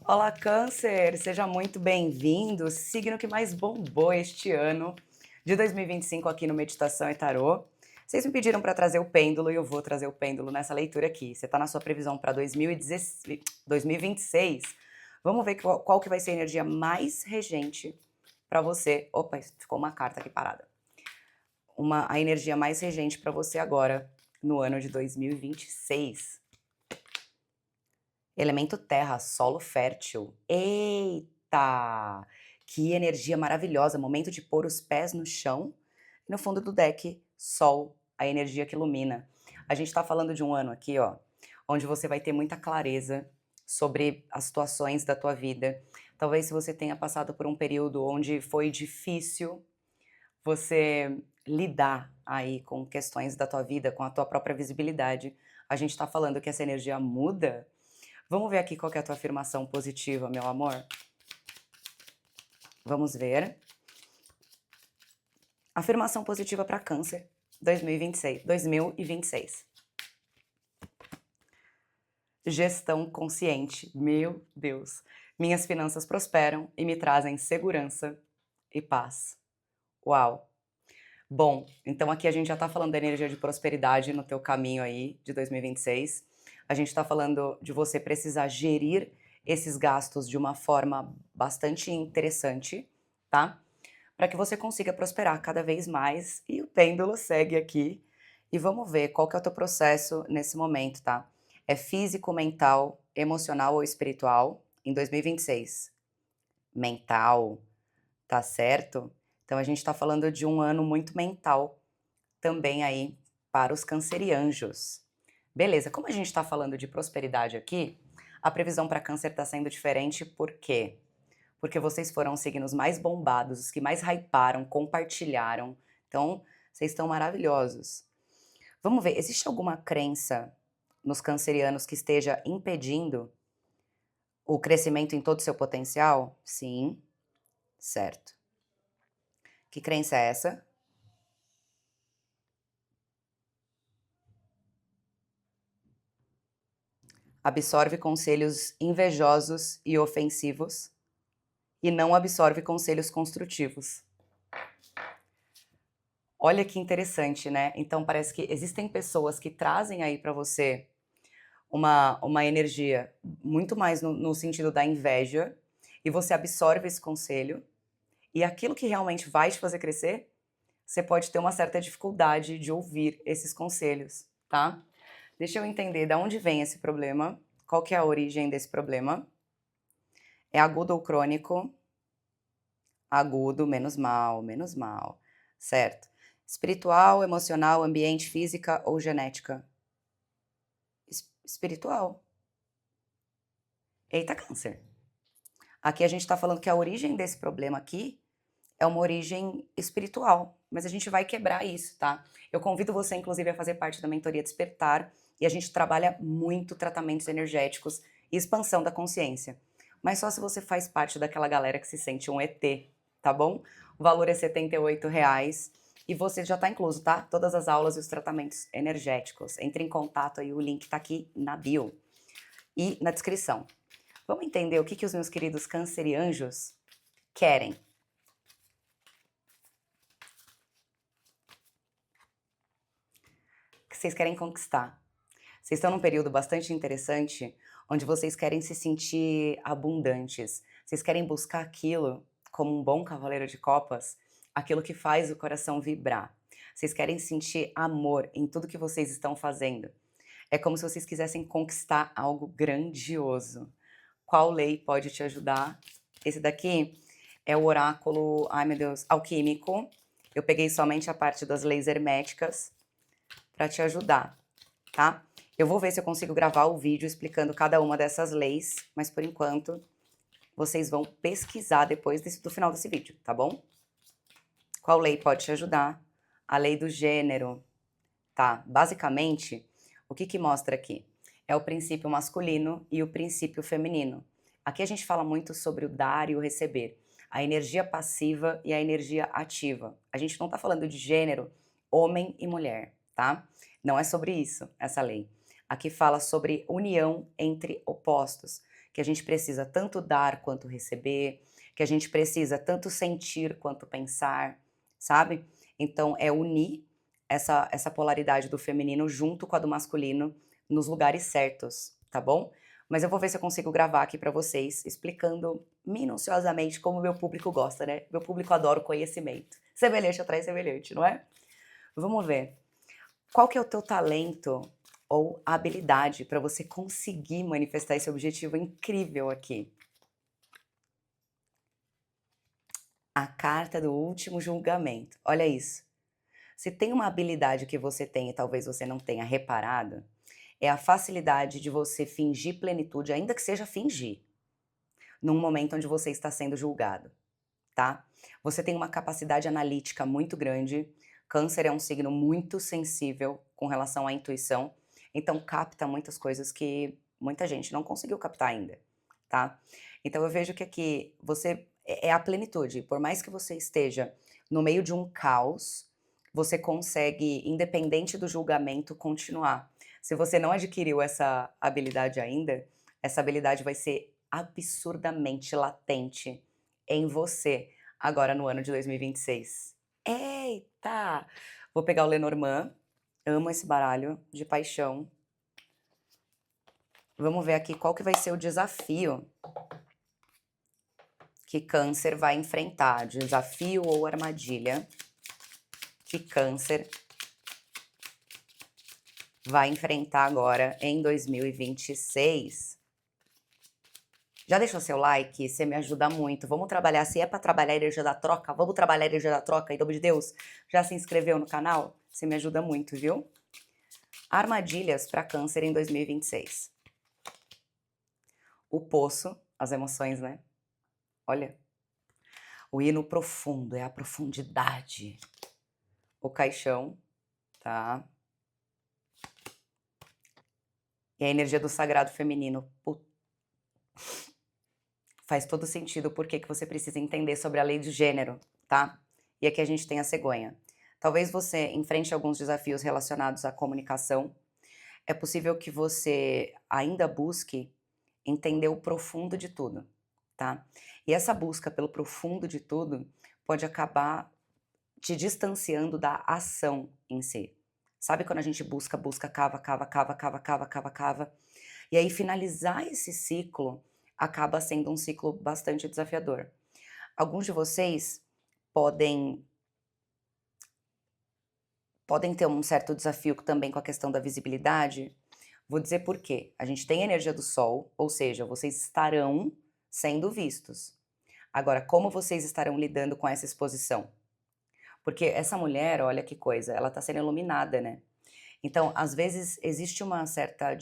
Olá, Câncer! Seja muito bem-vindo, signo que mais bombou este ano de 2025 aqui no Meditação e Tarô. Vocês me pediram para trazer o pêndulo e eu vou trazer o pêndulo nessa leitura aqui. Você está na sua previsão para 2026. Vamos ver qual que vai ser a energia mais regente para você. Opa, ficou uma carta aqui parada. A energia mais regente para você agora no ano de 2026. Elemento terra, solo fértil. Eita! Que energia maravilhosa, momento de pôr os pés no chão. E no fundo do deck, sol, a energia que ilumina. A gente tá falando de um ano aqui, ó, onde você vai ter muita clareza sobre as situações da tua vida. Talvez se você tenha passado por um período onde foi difícil você lidar aí com questões da tua vida, com a tua própria visibilidade. A gente tá falando que essa energia muda. Vamos ver aqui qual que é a tua afirmação positiva, meu amor? Vamos ver. Afirmação positiva para Câncer 2026. Gestão consciente. Meu Deus. Minhas finanças prosperam e me trazem segurança e paz. Uau. Bom, então aqui a gente já tá falando da energia de prosperidade no teu caminho aí de 2026. A gente tá falando de você precisar gerir esses gastos de uma forma bastante interessante, tá? Para que você consiga prosperar cada vez mais. E o pêndulo segue aqui. E vamos ver qual que é o teu processo nesse momento, tá? É físico, mental, emocional ou espiritual em 2026? Mental, tá certo? Então a gente está falando de um ano muito mental também aí para os cancerianjos. Beleza, como a gente está falando de prosperidade aqui, a previsão para câncer está sendo diferente, por quê? Porque vocês foram os signos mais bombados, os que mais hyparam, compartilharam. Então, vocês estão maravilhosos. Vamos ver, existe alguma crença nos cancerianos que esteja impedindo o crescimento em todo o seu potencial? Sim, certo. Que crença é essa? Absorve conselhos invejosos e ofensivos e não absorve conselhos construtivos. Olha que interessante, né? Então parece que existem pessoas que trazem aí para você uma energia muito mais no sentido da inveja, e você absorve esse conselho, e aquilo que realmente vai te fazer crescer, você pode ter uma certa dificuldade de ouvir esses conselhos, tá? Deixa eu entender de onde vem esse problema, qual que é a origem desse problema. É agudo ou crônico? Agudo, menos mal, certo. Espiritual, emocional, ambiente, física ou genética? Espiritual. Eita, câncer. Aqui a gente está falando que a origem desse problema aqui é uma origem espiritual, mas a gente vai quebrar isso, tá? Eu convido você, inclusive, a fazer parte da mentoria Despertar, e a gente trabalha muito tratamentos energéticos e expansão da consciência. Mas só se você faz parte daquela galera que se sente um ET, tá bom? O valor é R$ 78 e você já tá incluso, tá? Todas as aulas e os tratamentos energéticos. Entre em contato aí, o link tá aqui na bio e na descrição. Vamos entender o que os meus queridos cancerianjos querem. O que vocês querem conquistar? Vocês estão num período bastante interessante, onde vocês querem se sentir abundantes. Vocês querem buscar aquilo, como um bom cavaleiro de copas, aquilo que faz o coração vibrar. Vocês querem sentir amor em tudo que vocês estão fazendo. É como se vocês quisessem conquistar algo grandioso. Qual lei pode te ajudar? Esse daqui é o oráculo, ai meu Deus, alquímico. Eu peguei somente a parte das leis herméticas para te ajudar, tá? Eu vou ver se eu consigo gravar o vídeo explicando cada uma dessas leis, mas por enquanto vocês vão pesquisar depois do final desse vídeo, tá bom? Qual lei pode te ajudar? A lei do gênero, tá? Basicamente, o que mostra aqui? É o princípio masculino e o princípio feminino. Aqui a gente fala muito sobre o dar e o receber, a energia passiva e a energia ativa. A gente não tá falando de gênero, homem e mulher, tá? Não é sobre isso, essa lei. Aqui fala sobre união entre opostos. que a gente precisa tanto dar quanto receber, que a gente precisa tanto sentir quanto pensar, sabe? Então é unir essa polaridade do feminino junto com a do masculino nos lugares certos, tá bom? Mas eu vou ver se eu consigo gravar aqui pra vocês, explicando minuciosamente como o meu público gosta, né? Meu público adora o conhecimento. Semelhante atrai semelhante, não é? Vamos ver. Qual que é o teu talento ou habilidade para você conseguir manifestar esse objetivo incrível aqui? A carta do último julgamento. Olha isso. Se tem uma habilidade que você tem e talvez você não tenha reparado, é a facilidade de você fingir plenitude, ainda que seja fingir, num momento onde você está sendo julgado, tá? Você tem uma capacidade analítica muito grande. Câncer é um signo muito sensível com relação à intuição, então capta muitas coisas que muita gente não conseguiu captar ainda, tá? Então eu vejo que aqui você é a plenitude. Por mais que você esteja no meio de um caos, você consegue, independente do julgamento, continuar. Se você não adquiriu essa habilidade ainda, essa habilidade vai ser absurdamente latente em você agora no ano de 2026. Eita! Vou pegar o Lenormand, amo esse baralho de paixão. Vamos ver aqui qual que vai ser o desafio que Câncer vai enfrentar, desafio ou armadilha que Câncer vai enfrentar agora em 2026. Já deixou seu like? Você me ajuda muito. Vamos trabalhar, se é para trabalhar a energia da troca, vamos trabalhar a energia da troca, em nome de Deus. Já se inscreveu no canal? Você me ajuda muito, viu? Armadilhas para Câncer em 2026. O poço, as emoções, né? Olha. O hino profundo, é a profundidade. O caixão, tá? E a energia do sagrado feminino. Faz todo sentido porque que você precisa entender sobre a lei de gênero, tá? E aqui a gente tem a cegonha. Talvez você enfrente alguns desafios relacionados à comunicação. É possível que você ainda busque entender o profundo de tudo, tá? E essa busca pelo profundo de tudo pode acabar te distanciando da ação em si. Sabe quando a gente busca, cava, cava, cava, cava, cava, cava, cava, e aí finalizar esse ciclo acaba sendo um ciclo bastante desafiador. Alguns de vocês podem ter um certo desafio também com a questão da visibilidade. Vou dizer por quê. A gente tem a energia do sol, ou seja, vocês estarão sendo vistos. Agora, como vocês estarão lidando com essa exposição? Porque essa mulher, olha que coisa, ela está sendo iluminada, né? Então, às vezes, existe uma certa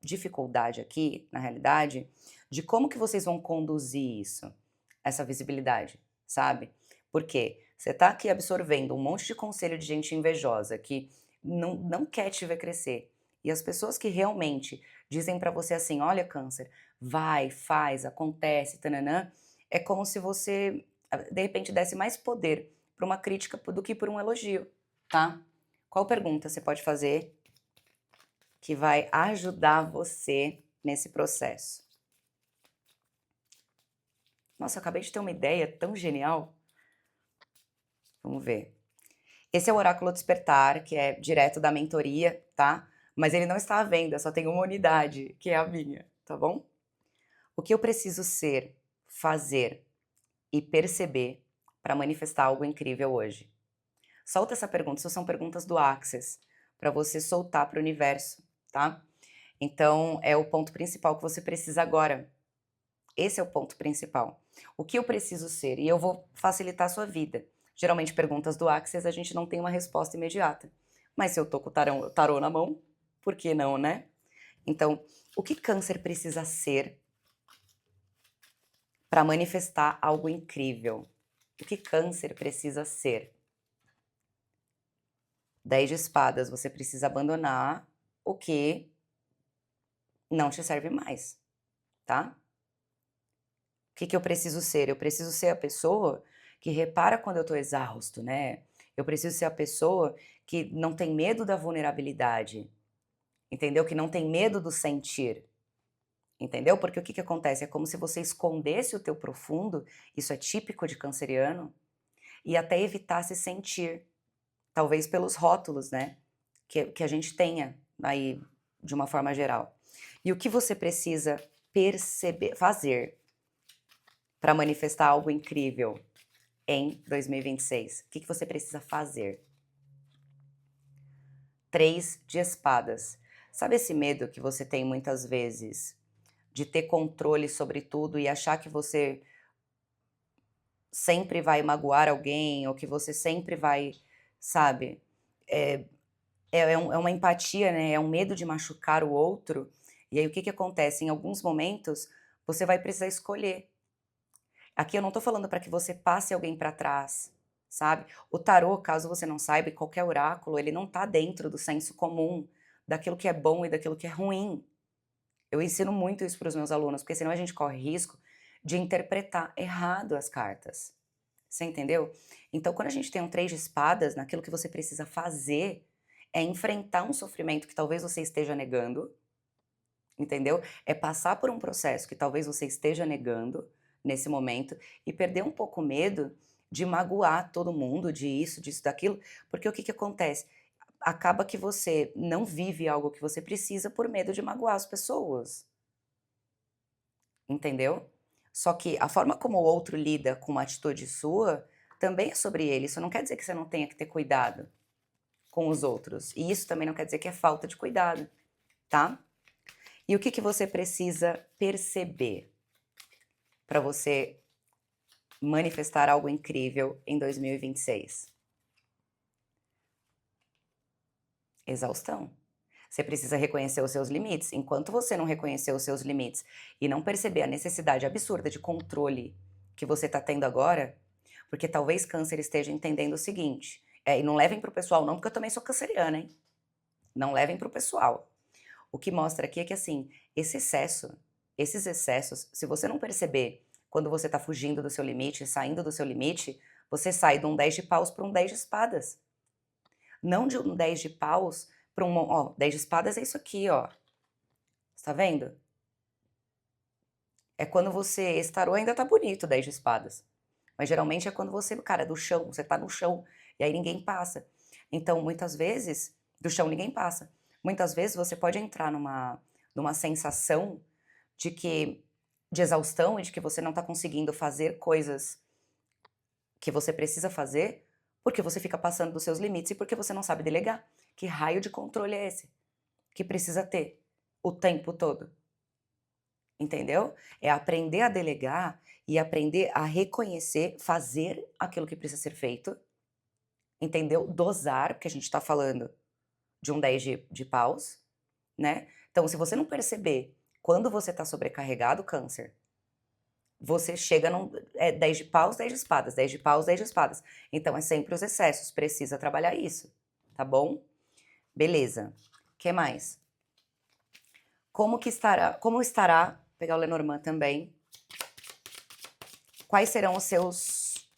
dificuldade aqui, na realidade, de como que vocês vão conduzir isso, essa visibilidade, sabe? Porque você tá aqui absorvendo um monte de conselho de gente invejosa que não quer te ver crescer. E as pessoas que realmente dizem pra você assim, olha, Câncer, vai, faz, acontece, tananã, é como se você, de repente, desse mais poder pra uma crítica do que por um elogio, tá? Qual pergunta você pode fazer que vai ajudar você nesse processo? Nossa, eu acabei de ter uma ideia tão genial. Vamos ver. Esse é o Oráculo Despertar, que é direto da mentoria, tá? Mas ele não está à venda, só tem uma unidade, que é a minha, tá bom? O que eu preciso ser, fazer e perceber para manifestar algo incrível hoje? Solta essa pergunta, isso são perguntas do Access, para você soltar para o universo, tá? Então, é o ponto principal que você precisa agora. Esse é o ponto principal. O que eu preciso ser? E eu vou facilitar a sua vida. Geralmente, perguntas do Access, a gente não tem uma resposta imediata. Mas se eu tô com o tarô na mão, por que não, né? Então, o que Câncer precisa ser para manifestar algo incrível? O que Câncer precisa ser? 10 de espadas, você precisa abandonar o que não te serve mais, tá? O que eu preciso ser? Eu preciso ser a pessoa que repara quando eu tô exausto, né? Eu preciso ser a pessoa que não tem medo da vulnerabilidade, entendeu? Que não tem medo do sentir. Entendeu? Porque o que que acontece? É como se você escondesse o teu profundo, isso é típico de canceriano, e até evitasse sentir, talvez pelos rótulos, né, que a gente tenha aí de uma forma geral. E o que você precisa perceber, fazer para manifestar algo incrível em 2026? O que que você precisa fazer? 3 de espadas. Sabe esse medo que você tem muitas vezes de ter controle sobre tudo e achar que você sempre vai magoar alguém ou que você sempre vai, sabe, eh, é uma empatia, né, é um medo de machucar o outro, e aí o que que acontece? Em alguns momentos, você vai precisar escolher. Aqui eu não tô falando para que você passe alguém para trás, sabe. O tarô, caso você não saiba, e qualquer oráculo, ele não tá dentro do senso comum, daquilo que é bom e daquilo que é ruim. Eu ensino muito isso para os meus alunos, porque senão a gente corre risco de interpretar errado as cartas. Você entendeu? Então, quando a gente tem um 3 de espadas, naquilo que você precisa fazer, é enfrentar um sofrimento que talvez você esteja negando, entendeu? É passar por um processo que talvez você esteja negando nesse momento e perder um pouco o medo de magoar todo mundo, de isso, disso, daquilo, porque o que que acontece? Acaba que você não vive algo que você precisa por medo de magoar as pessoas, entendeu? Só que a forma como o outro lida com uma atitude sua também é sobre ele. Isso não quer dizer que você não tenha que ter cuidado com os outros. E isso também não quer dizer que é falta de cuidado, tá? E o que que você precisa perceber para você manifestar algo incrível em 2026? Exaustão. Você precisa reconhecer os seus limites. Enquanto você não reconhecer os seus limites e não perceber a necessidade absurda de controle que você está tendo agora, porque talvez câncer esteja entendendo o seguinte, e não levem para o pessoal não, porque eu também sou canceriana, hein? Não levem para o pessoal. O que mostra aqui é que, assim, esses excessos, se você não perceber quando você está fugindo do seu limite, saindo do seu limite, você sai de um 10 de paus para um 10 de espadas. Não de um 10 de paus para um, ó, 10 de espadas é isso aqui, ó. Você tá vendo? É quando você, esse tarô ainda tá bonito, 10 de espadas. Mas geralmente é quando você, cara, do chão, você tá no chão, e aí ninguém passa. Então, muitas vezes, do chão ninguém passa. Muitas vezes você pode entrar numa sensação de que, de exaustão e de que você não tá conseguindo fazer coisas que você precisa fazer, porque você fica passando dos seus limites e porque você não sabe delegar. Que raio de controle é esse? Que precisa ter o tempo todo, entendeu? É aprender a delegar e aprender a reconhecer, fazer aquilo que precisa ser feito, entendeu? Dosar, porque a gente tá falando de um 10 de paus, né? Então, se você não perceber quando você tá sobrecarregado, câncer, você chega num 10 de paus, 10 de espadas, 10 de paus, 10 de espadas. Então, é sempre os excessos, precisa trabalhar isso, tá bom? Beleza. Que mais? Como estará, vou pegar o Lenormand também, quais serão os seus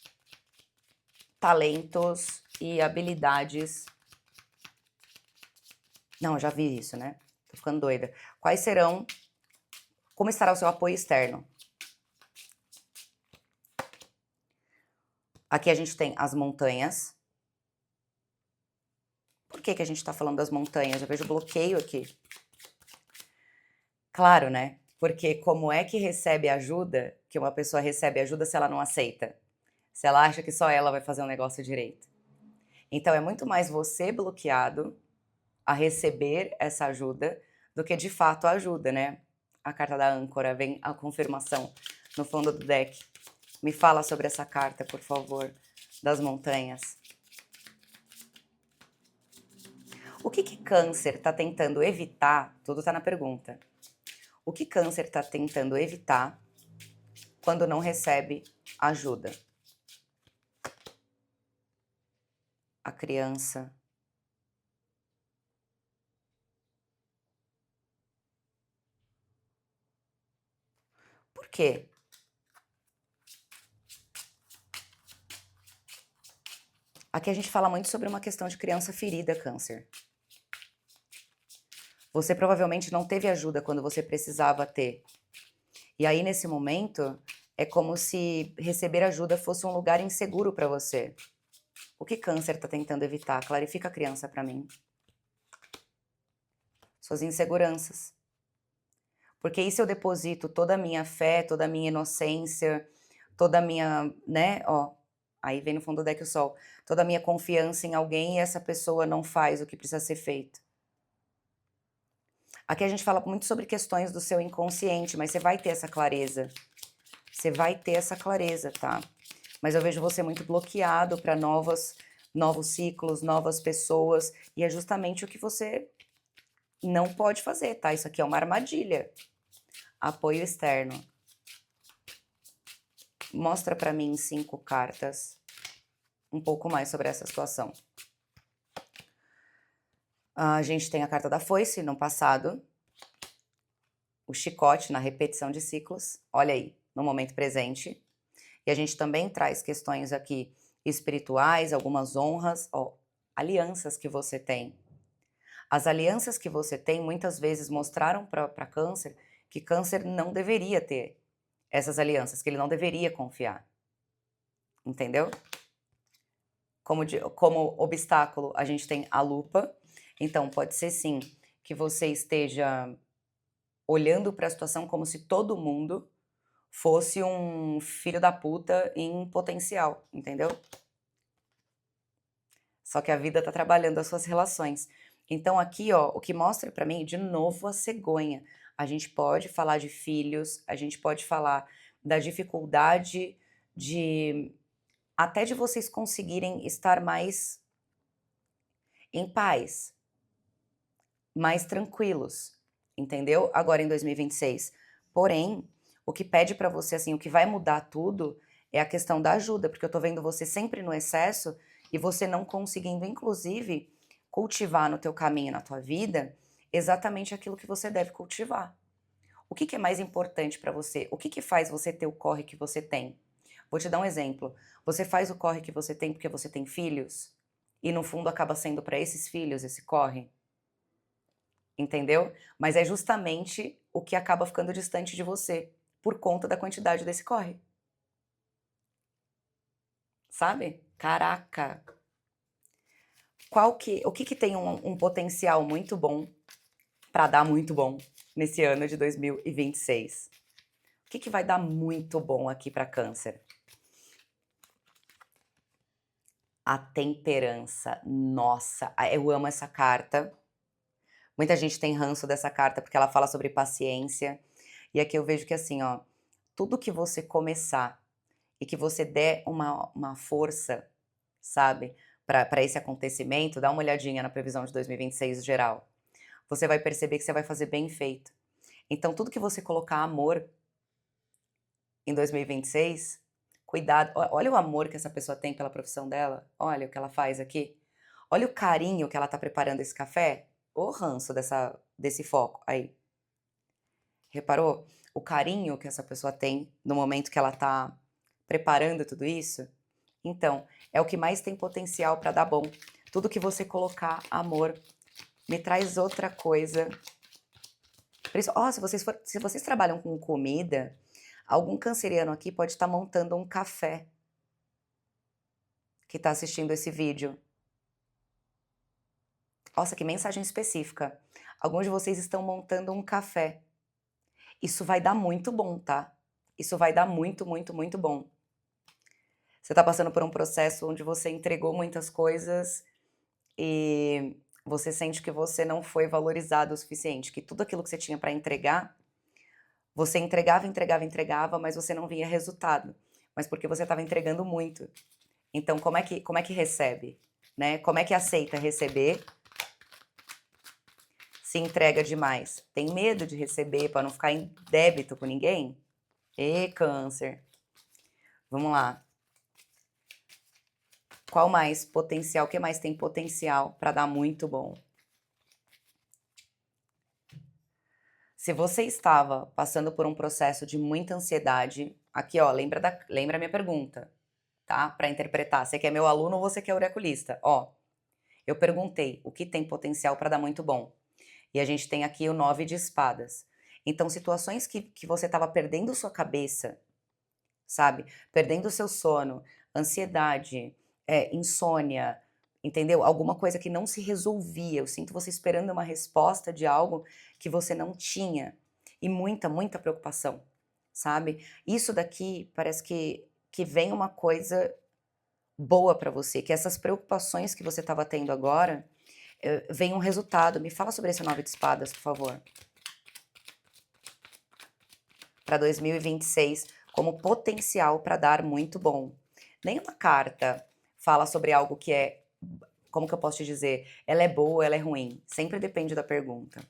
talentos e habilidades? Não, eu já vi isso, né? Tô ficando doida. Quais serão, como estará o seu apoio externo? Aqui a gente tem as montanhas. Por que que a gente tá falando das montanhas? Eu vejo bloqueio aqui. Claro, né? Porque como é que recebe ajuda, que uma pessoa recebe ajuda se ela não aceita? Se ela acha que só ela vai fazer um negócio direito. Então é muito mais você bloqueado a receber essa ajuda do que de fato a ajuda, né? A carta da âncora, vem a confirmação no fundo do deck. Me fala sobre essa carta, por favor, das montanhas. O que que câncer está tentando evitar? Tudo está na pergunta. O que câncer está tentando evitar quando não recebe ajuda? A criança. Por quê? Aqui a gente fala muito sobre uma questão de criança ferida, câncer. Você provavelmente não teve ajuda quando você precisava ter. E aí, nesse momento, é como se receber ajuda fosse um lugar inseguro para você. O que Câncer está tentando evitar? Clarifica a criança para mim. Suas inseguranças. Porque aí se eu deposito toda a minha fé, toda a minha inocência, toda a minha, né, ó, aí vem no fundo do deck o sol, toda a minha confiança em alguém e essa pessoa não faz o que precisa ser feito. Aqui a gente fala muito sobre questões do seu inconsciente, mas você vai ter essa clareza. Você vai ter essa clareza, tá? Mas eu vejo você muito bloqueado para novos ciclos, novas pessoas, e é justamente o que você não pode fazer, tá? Isso aqui é uma armadilha. Apoio externo. Mostra para mim 5 cartas um pouco mais sobre essa situação. A gente tem a carta da foice no passado, o chicote na repetição de ciclos, olha aí, no momento presente. E a gente também traz questões aqui espirituais, algumas honras, ó, alianças que você tem. As alianças que você tem muitas vezes mostraram para Câncer que Câncer não deveria ter essas alianças, que ele não deveria confiar. Entendeu? Como obstáculo, a gente tem a lupa. Então, pode ser sim que você esteja olhando para a situação como se todo mundo fosse um filho da puta em potencial, entendeu? Só que a vida tá trabalhando as suas relações. Então aqui, ó, o que mostra pra mim, de novo, a cegonha. A gente pode falar de filhos, a gente pode falar da dificuldade de até de vocês conseguirem estar mais em paz, mais tranquilos, entendeu? Agora em 2026. Porém, o que pede pra você, assim, o que vai mudar tudo é a questão da ajuda, porque eu tô vendo você sempre no excesso e você não conseguindo, inclusive, cultivar no teu caminho, na tua vida, exatamente aquilo que você deve cultivar. O que que é mais importante pra você? O que que faz você ter o corre que você tem? Vou te dar um exemplo. Você faz o corre que você tem porque você tem filhos? E no fundo acaba sendo pra esses filhos esse corre? Entendeu? Mas é justamente o que acaba ficando distante de você, por conta da quantidade desse corre. Sabe? Caraca! O que que tem um potencial muito bom para dar muito bom nesse ano de 2026? O que que vai dar muito bom aqui para Câncer? A temperança. Nossa, eu amo essa carta. Muita gente tem ranço dessa carta porque ela fala sobre paciência. E aqui eu vejo que assim, ó, tudo que você começar e que você der uma força, sabe, para esse acontecimento, dá uma olhadinha na previsão de 2026 geral. Você vai perceber que você vai fazer bem feito. Então, tudo que você colocar amor em 2026, cuidado. Olha o amor que essa pessoa tem pela profissão dela. Olha o que ela faz aqui. Olha o carinho que ela tá preparando esse café. O ranço desse foco aí. Reparou? O carinho que essa pessoa tem no momento que ela tá preparando tudo isso? Então, é o que mais tem potencial para dar bom. Tudo que você colocar amor, me traz outra coisa. Por isso, ó, se vocês trabalham com comida, algum canceriano aqui pode estar montando um café que está assistindo esse vídeo. Nossa, que mensagem específica. Alguns de vocês estão montando um café. Isso vai dar muito bom, tá? Isso vai dar muito, muito, muito bom. Você está passando por um processo onde você entregou muitas coisas e você sente que você não foi valorizado o suficiente, que tudo aquilo que você tinha para entregar, você entregava, entregava, entregava, mas você não via resultado. Mas porque você estava entregando muito. Então, como é que recebe? Né? Como é que aceita receber se entrega demais? Tem medo de receber para não ficar em débito com ninguém? Câncer. Vamos lá. Qual mais potencial? O que mais tem potencial para dar muito bom? Se você estava passando por um processo de muita ansiedade, aqui ó, lembra a minha pergunta, tá? Para interpretar. Você quer meu aluno ou você quer oraculista? Ó, eu perguntei o que tem potencial para dar muito bom. E a gente tem aqui o 9 de espadas. Então, situações que você estava perdendo sua cabeça, sabe? Perdendo o seu sono, ansiedade, insônia, entendeu? Alguma coisa que não se resolvia. Eu sinto você esperando uma resposta de algo que você não tinha. E muita, muita preocupação, sabe? Isso daqui parece que vem uma coisa boa pra você, que essas preocupações que você estava tendo agora, vem um resultado. Me fala sobre esse 9 de espadas, por favor. Para 2026, como potencial para dar muito bom. Nenhuma carta fala sobre algo que é, como que eu posso te dizer, ela é boa, ela é ruim. Sempre depende da pergunta.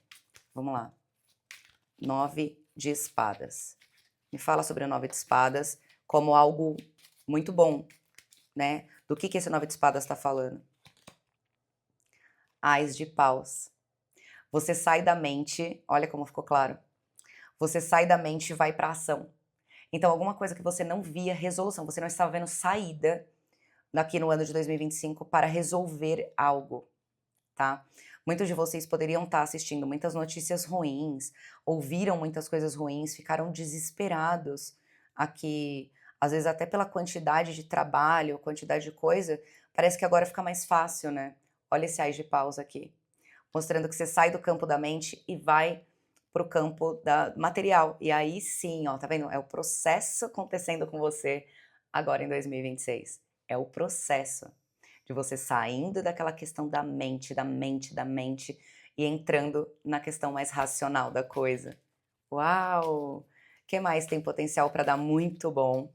Vamos lá. 9 de espadas. Me fala sobre o 9 de espadas como algo muito bom, né? Do que esse 9 de espadas está falando? Ás de paus. Você sai da mente, olha como ficou claro. Você sai da mente e vai para a ação. Então, alguma coisa que você não via resolução, você não estava vendo saída daqui no ano de 2025 para resolver algo, tá? Muitos de vocês poderiam estar assistindo muitas notícias ruins, ouviram muitas coisas ruins, ficaram desesperados aqui, às vezes até pela quantidade de trabalho, quantidade de coisa, parece que agora fica mais fácil, né? Olha esse ás de paus aqui, mostrando que você sai do campo da mente e vai para o campo da material. E aí sim, ó, tá vendo? É o processo acontecendo com você agora em 2026. É o processo de você saindo daquela questão da mente, da mente, da mente e entrando na questão mais racional da coisa. Uau! O que mais tem potencial para dar muito bom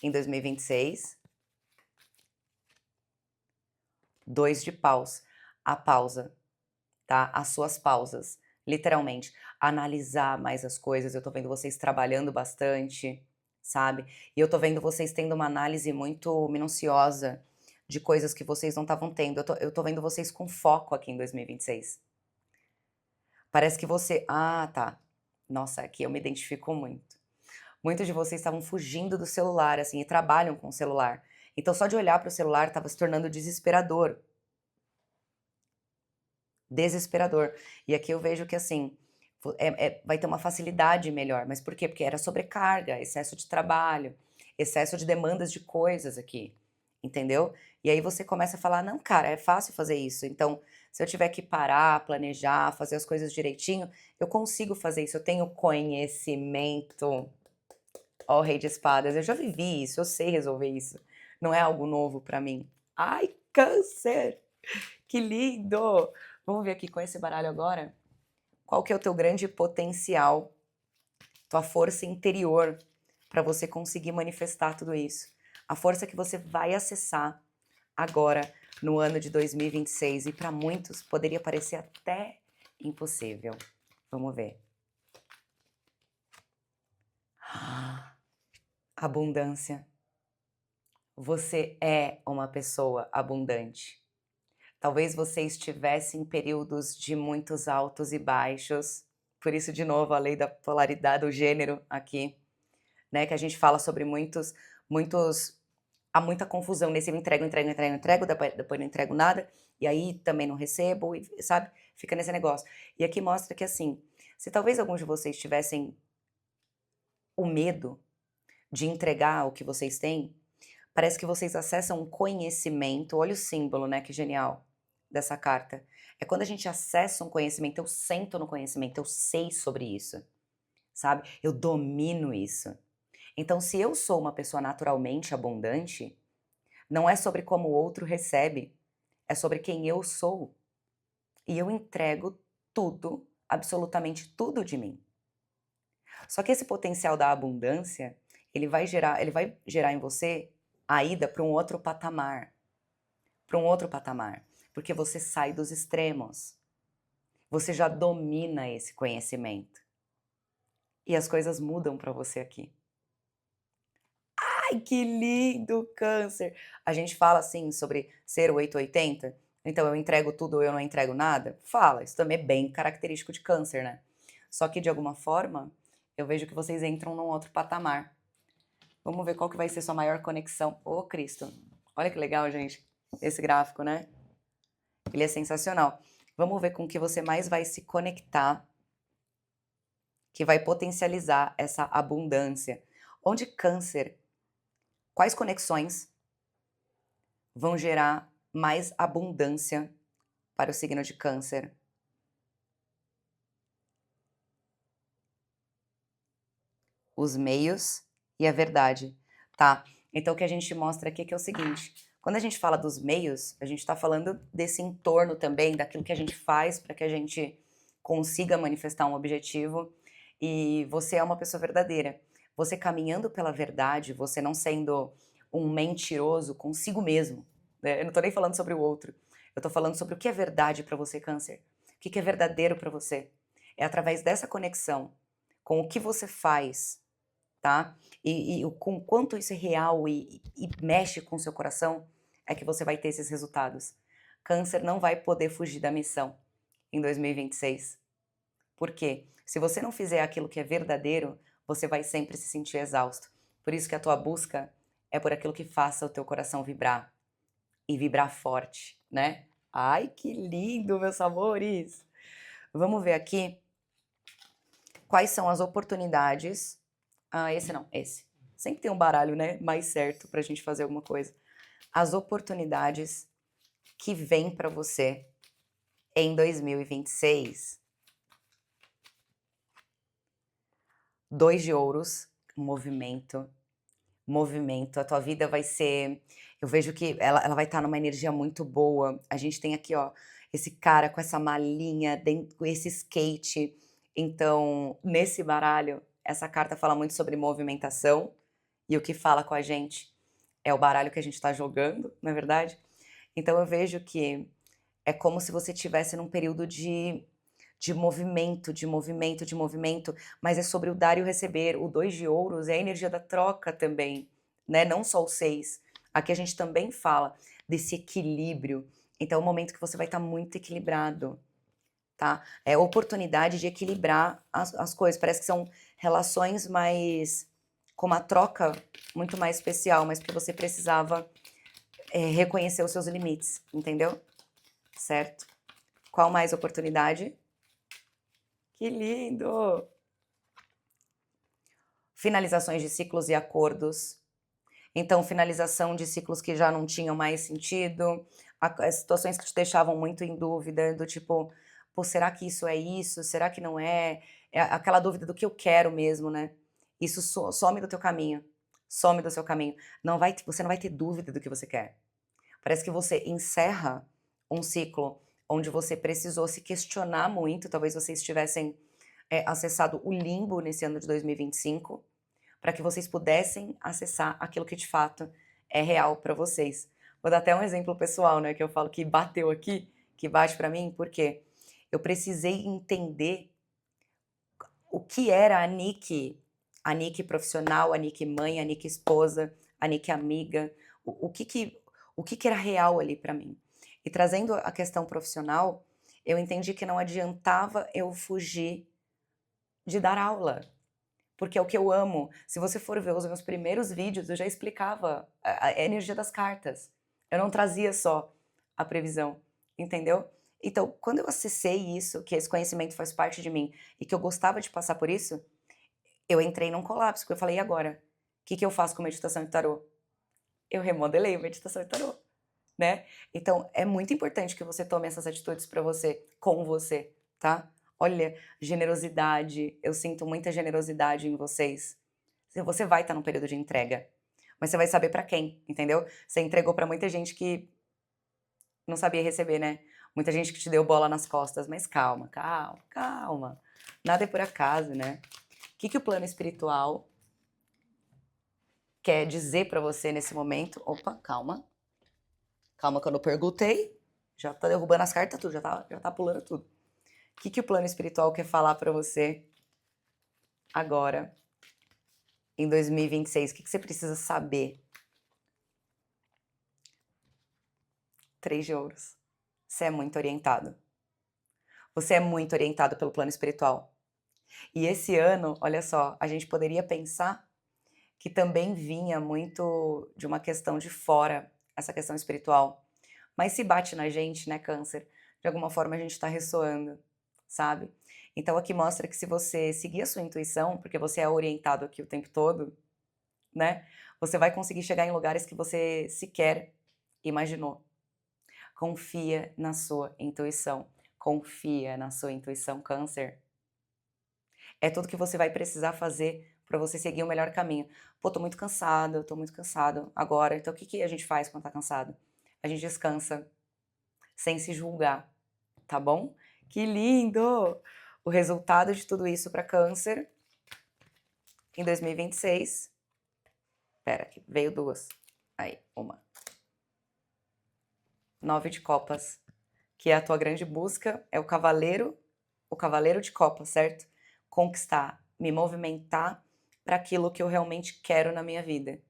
em 2026? 2 de paus. A pausa, tá? As suas pausas, literalmente. Analisar mais as coisas. Eu tô vendo vocês trabalhando bastante, sabe? E eu tô vendo vocês tendo uma análise muito minuciosa de coisas que vocês não estavam tendo. Eu tô vendo vocês com foco aqui em 2026. Parece que você. Ah, tá. Nossa, aqui eu me identifico muito. Muitos de vocês estavam fugindo do celular, assim, e trabalham com o celular. Então, só de olhar para o celular estava se tornando desesperador. Desesperador. E aqui eu vejo que assim, vai ter uma facilidade melhor. Mas por quê? Porque era sobrecarga, excesso de trabalho, excesso de demandas de coisas aqui, entendeu? E aí você começa a falar: não, cara, é fácil fazer isso. Então, se eu tiver que parar, planejar, fazer as coisas direitinho, eu consigo fazer isso. Eu tenho conhecimento. Ó, o Rei de Espadas, eu já vivi isso, eu sei resolver isso. Não é algo novo pra mim. Ai, câncer! Que lindo! Vamos ver aqui com esse baralho agora, qual que é o teu grande potencial, tua força interior para você conseguir manifestar tudo isso. A força que você vai acessar agora no ano de 2026 e para muitos poderia parecer até impossível. Vamos ver. Abundância. Você é uma pessoa abundante. Talvez você estivesse em períodos de muitos altos e baixos, por isso, de novo, a lei da polaridade, do gênero aqui, né, que a gente fala sobre muitos há muita confusão nesse eu entrego, depois não entrego nada, e aí também não recebo, e sabe, fica nesse negócio. E aqui mostra que assim, se talvez alguns de vocês tivessem o medo de entregar o que vocês têm, parece que vocês acessam um conhecimento, olha o símbolo, né, que genial, dessa carta. É quando a gente acessa um conhecimento, eu sento no conhecimento, eu sei sobre isso, sabe? Eu domino isso. Então, se eu sou uma pessoa naturalmente abundante, não é sobre como o outro recebe, é sobre quem eu sou. E eu entrego tudo, absolutamente tudo de mim. Só que esse potencial da abundância, ele vai gerar em você a ida para um outro patamar, porque você sai dos extremos. Você já domina esse conhecimento. E as coisas mudam para você aqui. Ai, que lindo, câncer! A gente fala assim sobre ser o 880, então eu entrego tudo ou eu não entrego nada? Fala, isso também é bem característico de câncer, né? Só que de alguma forma, eu vejo que vocês entram num outro patamar. Vamos ver qual que vai ser sua maior conexão. Ô, Cristo! Olha que legal, gente, esse gráfico, né? Ele é sensacional. Vamos ver com o que você mais vai se conectar, que vai potencializar essa abundância. Onde Câncer, quais conexões vão gerar mais abundância para o signo de Câncer? Os meios e a verdade, tá? Então o que a gente mostra aqui é que é o seguinte, quando a gente fala dos meios, a gente está falando desse entorno também, daquilo que a gente faz para que a gente consiga manifestar um objetivo, e você é uma pessoa verdadeira. Você caminhando pela verdade, você não sendo um mentiroso consigo mesmo, né? Eu não tô nem falando sobre o outro, eu tô falando sobre o que é verdade para você, Câncer. O que é verdadeiro para você. É através dessa conexão com o que você faz, tá? E o com quanto isso é real e mexe com o seu coração, é que você vai ter esses resultados. Câncer não vai poder fugir da missão em 2026. Por quê? Se você não fizer aquilo que é verdadeiro, você vai sempre se sentir exausto. Por isso que a tua busca é por aquilo que faça o teu coração vibrar, e vibrar forte, né? Ai, que lindo, meus amores! Vamos ver aqui quais são as oportunidades. Ah, esse não, esse. Sempre tem um baralho, né, mais certo pra gente fazer alguma coisa. As oportunidades que vêm pra você em 2026. 2 de ouros, movimento, movimento. A tua vida vai ser, eu vejo que ela vai estar numa energia muito boa. A gente tem aqui, ó, esse cara com essa malinha, com esse skate. Então, nesse baralho, essa carta fala muito sobre movimentação, e o que fala com a gente é o baralho que a gente está jogando, não é verdade? Então eu vejo que é como se você estivesse num período de movimento, de movimento, de movimento, mas é sobre o dar e o receber. O 2 de ouros é a energia da troca também, né? Não só o 6. Aqui a gente também fala desse equilíbrio. Então é um momento que você vai estar muito equilibrado, tá? É oportunidade de equilibrar as coisas. Parece que são relações mais, com uma troca muito mais especial, mas porque você precisava reconhecer os seus limites, entendeu? Certo? Qual mais oportunidade? Que lindo! Finalizações de ciclos e acordos. Então, finalização de ciclos que já não tinham mais sentido, situações que te deixavam muito em dúvida, do tipo, pô, será que isso é isso? Será que não é? É aquela dúvida do que eu quero mesmo, né? Isso some do teu caminho, some do seu caminho. Você não vai ter dúvida do que você quer. Parece que você encerra um ciclo onde você precisou se questionar muito, talvez vocês tivessem acessado o limbo nesse ano de 2025, para que vocês pudessem acessar aquilo que de fato é real para vocês. Vou dar até um exemplo pessoal, né, que eu falo que bateu aqui, que bate para mim, porque eu precisei entender o que era a Nick profissional, a Nick mãe, a Nick esposa, a Nick amiga, o que era real ali para mim. E trazendo a questão profissional, eu entendi que não adiantava eu fugir de dar aula, porque é o que eu amo. Se você for ver os meus primeiros vídeos, eu já explicava a energia das cartas. Eu não trazia só a previsão, entendeu? Então, quando eu acessei isso, que esse conhecimento faz parte de mim e que eu gostava de passar por isso, eu entrei num colapso, porque eu falei, e agora? O que eu faço com meditação e tarô? Eu remodelei a meditação e tarô, né? Então, é muito importante que você tome essas atitudes para você, com você, tá? Olha, generosidade, eu sinto muita generosidade em vocês. Você vai estar num período de entrega, mas você vai saber para quem, entendeu? Você entregou para muita gente que não sabia receber, né? Muita gente que te deu bola nas costas, mas calma, calma, calma. Nada é por acaso, né? O que o plano espiritual quer dizer para você nesse momento? Opa, calma. Calma que eu não perguntei. Já tá derrubando as cartas tudo, já tá pulando tudo. O que o plano espiritual quer falar para você agora, em 2026? O que você precisa saber? 3 de ouros. Você é muito orientado. Você é muito orientado pelo plano espiritual. E esse ano, olha só, a gente poderia pensar que também vinha muito de uma questão de fora, essa questão espiritual. Mas se bate na gente, né, Câncer? de alguma forma a gente está ressoando, sabe? Então aqui mostra que se você seguir a sua intuição, porque você é orientado aqui o tempo todo, né? Você vai conseguir chegar em lugares que você sequer imaginou. Confia na sua intuição. Confia na sua intuição, Câncer. É tudo que você vai precisar fazer para você seguir o melhor caminho. Pô, tô muito cansado, eu tô muito cansado agora. Então o que que a gente faz quando tá cansado? A gente descansa sem se julgar, tá bom? Que lindo! O resultado de tudo isso para Câncer em 2026. Espera, aqui veio duas. Aí, uma. 9 de copas, que é a tua grande busca, é o cavaleiro de copas, certo? Conquistar, me movimentar para aquilo que eu realmente quero na minha vida.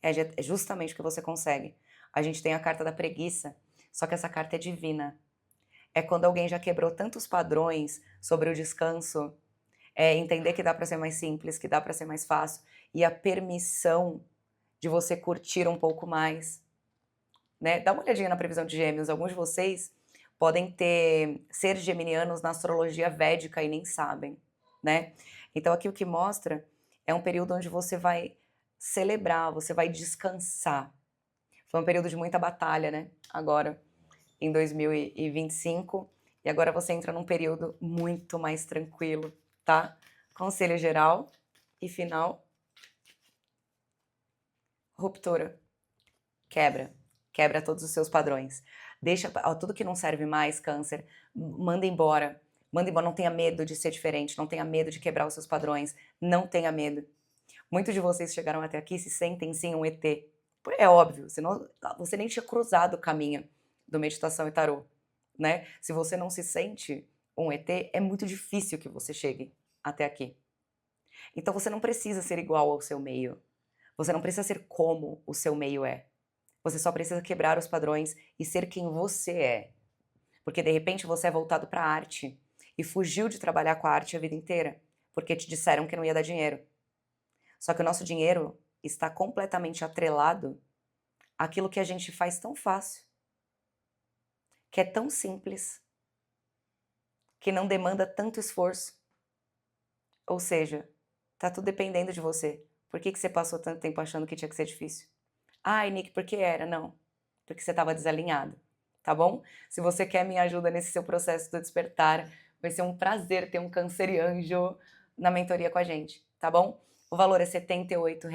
É justamente o que você consegue. A gente tem a carta da preguiça, só que essa carta é divina. É quando alguém já quebrou tantos padrões sobre o descanso, entender que dá para ser mais simples, que dá para ser mais fácil, e a permissão de você curtir um pouco mais, né? Dá uma olhadinha na previsão de Gêmeos, alguns de vocês podem ser geminianos na astrologia védica e nem sabem, né? Então aqui o que mostra é um período onde você vai celebrar, você vai descansar. Foi um período de muita batalha, né? Agora, em 2025, e agora você entra num período muito mais tranquilo, tá? Conselho geral e final, ruptura, quebra. Quebra todos os seus padrões. Deixa tudo que não serve mais, Câncer, manda embora. Manda embora, não tenha medo de ser diferente, não tenha medo de quebrar os seus padrões, não tenha medo. Muitos de vocês chegaram até aqui se sentem sim um ET. É óbvio, senão você nem tinha cruzado o caminho do meditação e tarô, né? Se você não se sente um ET, é muito difícil que você chegue até aqui. Então você não precisa ser igual ao seu meio. Você não precisa ser como o seu meio é. Você só precisa quebrar os padrões e ser quem você é. Porque de repente você é voltado para a arte e fugiu de trabalhar com a arte a vida inteira, porque te disseram que não ia dar dinheiro. Só que o nosso dinheiro está completamente atrelado àquilo que a gente faz tão fácil, que é tão simples, que não demanda tanto esforço. Ou seja, tá tudo dependendo de você. Por que você passou tanto tempo achando que tinha que ser difícil? Ai, Nick, por que era? Não, porque você estava desalinhado, tá bom? Se você quer minha ajuda nesse seu processo do despertar, vai ser um prazer ter um cancerianjo na mentoria com a gente, tá bom? O valor é R$ 78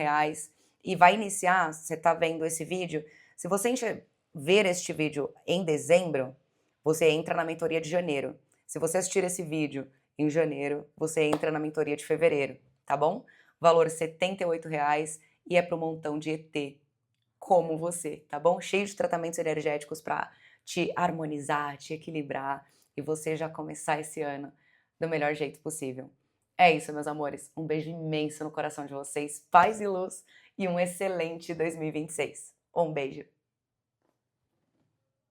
e vai iniciar, você tá vendo esse vídeo, se você ver este vídeo em dezembro, você entra na mentoria de janeiro. Se você assistir esse vídeo em janeiro, você entra na mentoria de fevereiro, tá bom? O valor é R$ 78 e é pro montão de ET como você, tá bom? Cheio de tratamentos energéticos para te harmonizar, te equilibrar e você já começar esse ano do melhor jeito possível. É isso, meus amores. Um beijo imenso no coração de vocês, paz e luz e um excelente 2026. Um beijo.